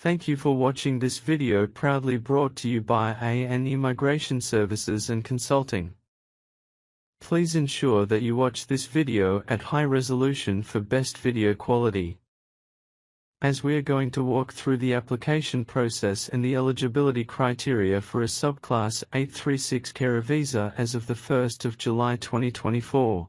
Thank you for watching this video, proudly brought to you by AN Immigration Services and Consulting. Please ensure that you watch this video at high resolution for best video quality, as we are going to walk through the application process and the eligibility criteria for a Subclass 836 carer visa as of the 1st of July 2024.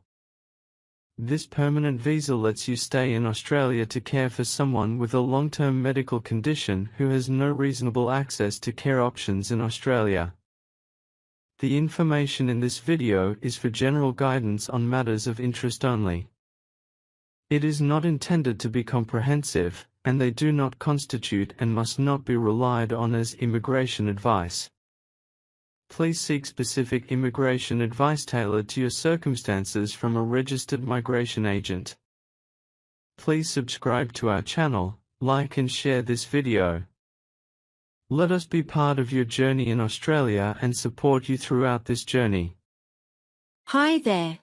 This permanent visa lets you stay in Australia to care for someone with a long-term medical condition who has no reasonable access to care options in Australia. The information in this video is for general guidance on matters of interest only. It is not intended to be comprehensive, and they do not constitute and must not be relied on as immigration advice. Please seek specific immigration advice tailored to your circumstances from a registered migration agent. Please subscribe to our channel, like and share this video. Let us be part of your journey in Australia and support you throughout this journey. Hi there.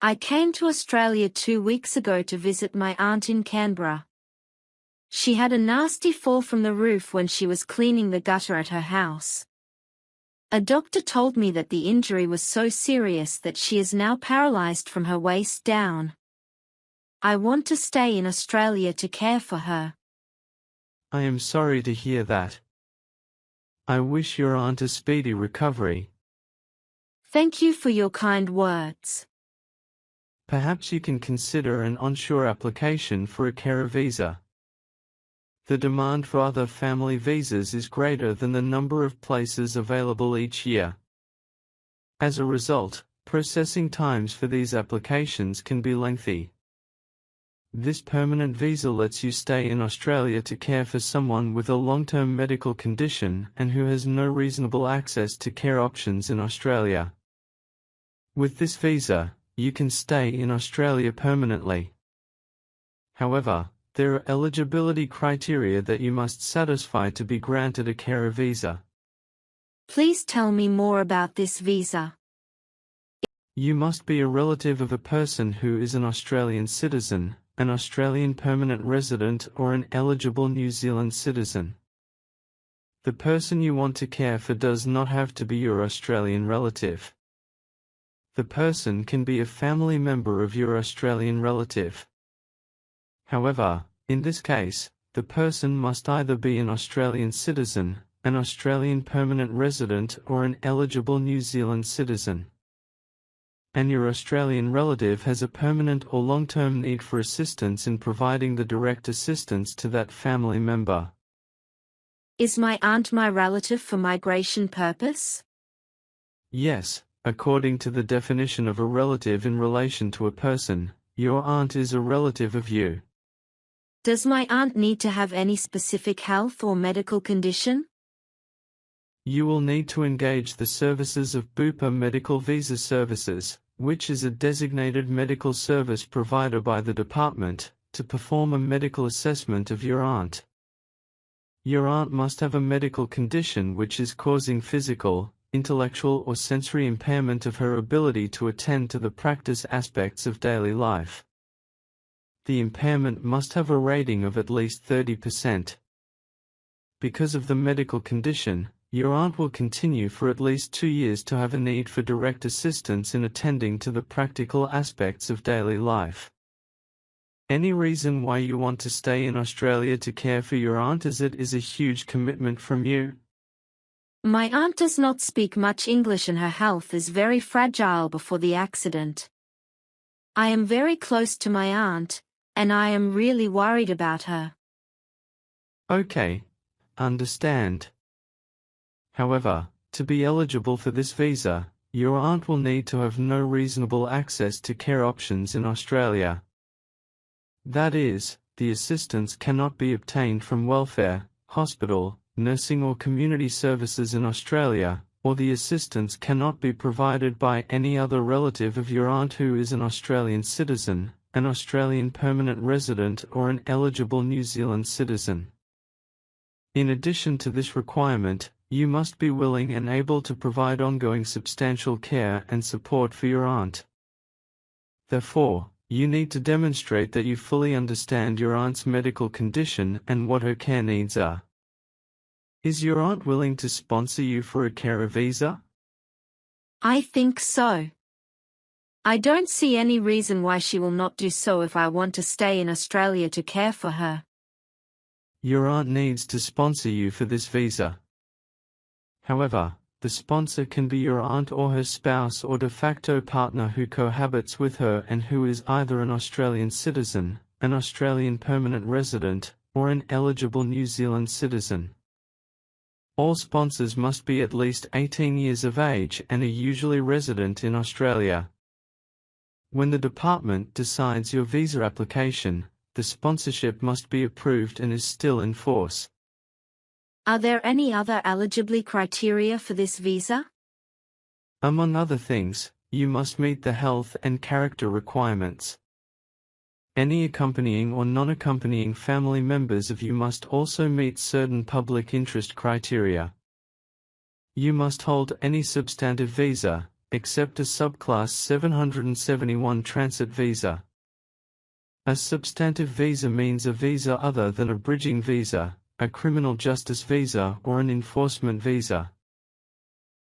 I came to Australia 2 weeks ago to visit my aunt in Canberra. She had a nasty fall from the roof when she was cleaning the gutter at her house. A doctor told me that the injury was so serious that she is now paralyzed from her waist down. I want to stay in Australia to care for her. I am sorry to hear that. I wish your aunt a speedy recovery. Thank you for your kind words. Perhaps you can consider an onshore application for a carer visa. The demand for other family visas is greater than the number of places available each year. As a result, processing times for these applications can be lengthy. This permanent visa lets you stay in Australia to care for someone with a long-term medical condition and who has no reasonable access to care options in Australia. With this visa, you can stay in Australia permanently. However, there are eligibility criteria that you must satisfy to be granted a carer visa. Please tell me more about this visa. You must be a relative of a person who is an Australian citizen, an Australian permanent resident, or an eligible New Zealand citizen. The person you want to care for does not have to be your Australian relative. The person can be a family member of your Australian relative. However, in this case, the person must either be an Australian citizen, an Australian permanent resident, or an eligible New Zealand citizen. And your Australian relative has a permanent or long-term need for assistance in providing the direct assistance to that family member. Is my aunt my relative for migration purpose? Yes, according to the definition of a relative in relation to a person, your aunt is a relative of you. Does my aunt need to have any specific health or medical condition? You will need to engage the services of Bupa Medical Visa Services, which is a designated medical service provider by the department, to perform a medical assessment of your aunt. Your aunt must have a medical condition which is causing physical, intellectual or sensory impairment of her ability to attend to the practice aspects of daily life. The impairment must have a rating of at least 30%. Because of the medical condition, your aunt will continue for at least 2 years to have a need for direct assistance in attending to the practical aspects of daily life. Any reason why you want to stay in Australia to care for your aunt, as it is a huge commitment from you? My aunt does not speak much English and her health is very fragile before the accident. I am very close to my aunt, and I am really worried about her. Okay, understand. However, to be eligible for this visa, your aunt will need to have no reasonable access to care options in Australia. That is, the assistance cannot be obtained from welfare, hospital, nursing or community services in Australia, or the assistance cannot be provided by any other relative of your aunt who is an Australian citizen, an Australian permanent resident, or an eligible New Zealand citizen. In addition to this requirement, you must be willing and able to provide ongoing substantial care and support for your aunt. Therefore, you need to demonstrate that you fully understand your aunt's medical condition and what her care needs are. Is your aunt willing to sponsor you for a carer visa? I think so. I don't see any reason why she will not do so if I want to stay in Australia to care for her. Your aunt needs to sponsor you for this visa. However, the sponsor can be your aunt or her spouse or de facto partner who cohabits with her and who is either an Australian citizen, an Australian permanent resident, or an eligible New Zealand citizen. All sponsors must be at least 18 years of age and are usually resident in Australia. When the department decides your visa application, the sponsorship must be approved and is still in force. Are there any other eligibility criteria for this visa? Among other things, you must meet the health and character requirements. Any accompanying or non-accompanying family members of you must also meet certain public interest criteria. You must hold any substantive visa, except a Subclass 771 transit visa. A substantive visa means a visa other than a bridging visa, a criminal justice visa or an enforcement visa.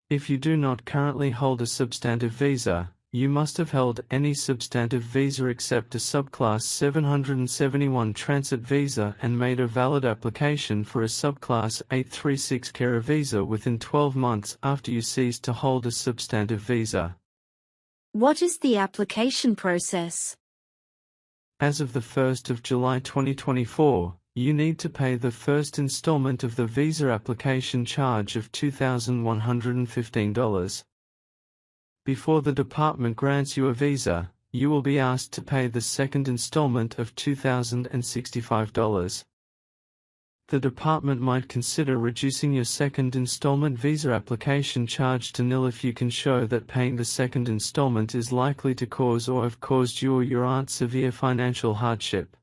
If you do not currently hold a substantive visa, you must have held any substantive visa except a Subclass 771 transit visa and made a valid application for a Subclass 836 carer visa within 12 months after you ceased to hold a substantive visa. What is the application process? As of the 1st of July 2024, you need to pay the first installment of the visa application charge of $2,115. Before the department grants you a visa, you will be asked to pay the second installment of $2,065. The department might consider reducing your second installment visa application charge to nil if you can show that paying the second installment is likely to cause or have caused you or your aunt severe financial hardship.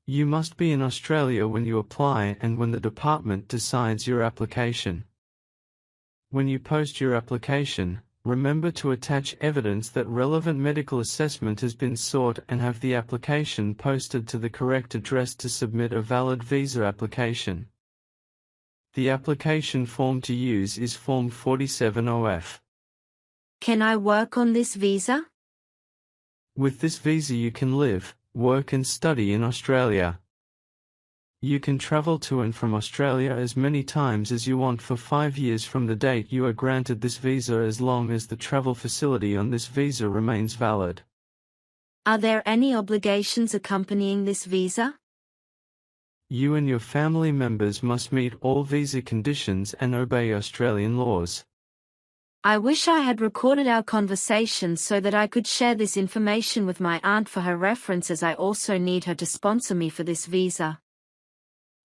You must be in Australia when you apply and when the department decides your application. When you post your application, remember to attach evidence that relevant medical assessment has been sought and have the application posted to the correct address to submit a valid visa application. The application form to use is Form 47OF. Can I work on this visa? With this visa you can live, work and study in Australia. You can travel to and from Australia as many times as you want for 5 years from the date you are granted this visa as long as the travel facility on this visa remains valid. Are there any obligations accompanying this visa? You and your family members must meet all visa conditions and obey Australian laws. I wish I had recorded our conversation so that I could share this information with my aunt for her reference, as I also need her to sponsor me for this visa.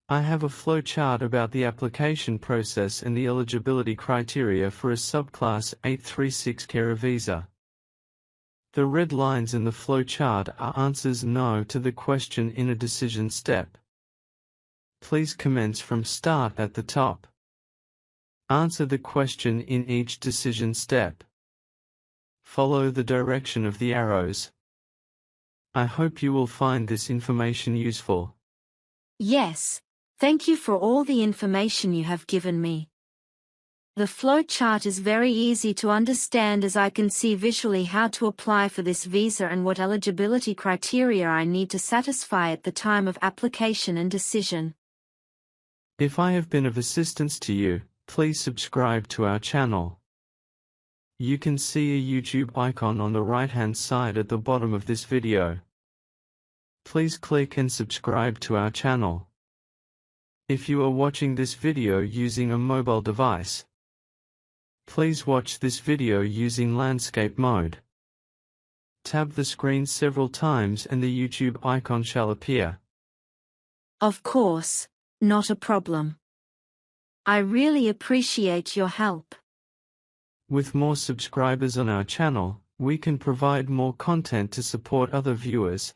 I have a flow chart about the application process and the eligibility criteria for a Subclass 836 carer visa. The red lines in the flow chart are answers no to the question in a decision step. Please commence from start at the top. Answer the question in each decision step. Follow the direction of the arrows. I hope you will find this information useful. Yes. Thank you for all the information you have given me. The flow chart is very easy to understand, as I can see visually how to apply for this visa and what eligibility criteria I need to satisfy at the time of application and decision. If I have been of assistance to you, please subscribe to our channel. You can see a YouTube icon on the right-hand side at the bottom of this video. Please click and subscribe to our channel. If you are watching this video using a mobile device, please watch this video using landscape mode. Tap the screen several times and the YouTube icon shall appear. Of course, not a problem. I really appreciate your help. With more subscribers on our channel, we can provide more content to support other viewers.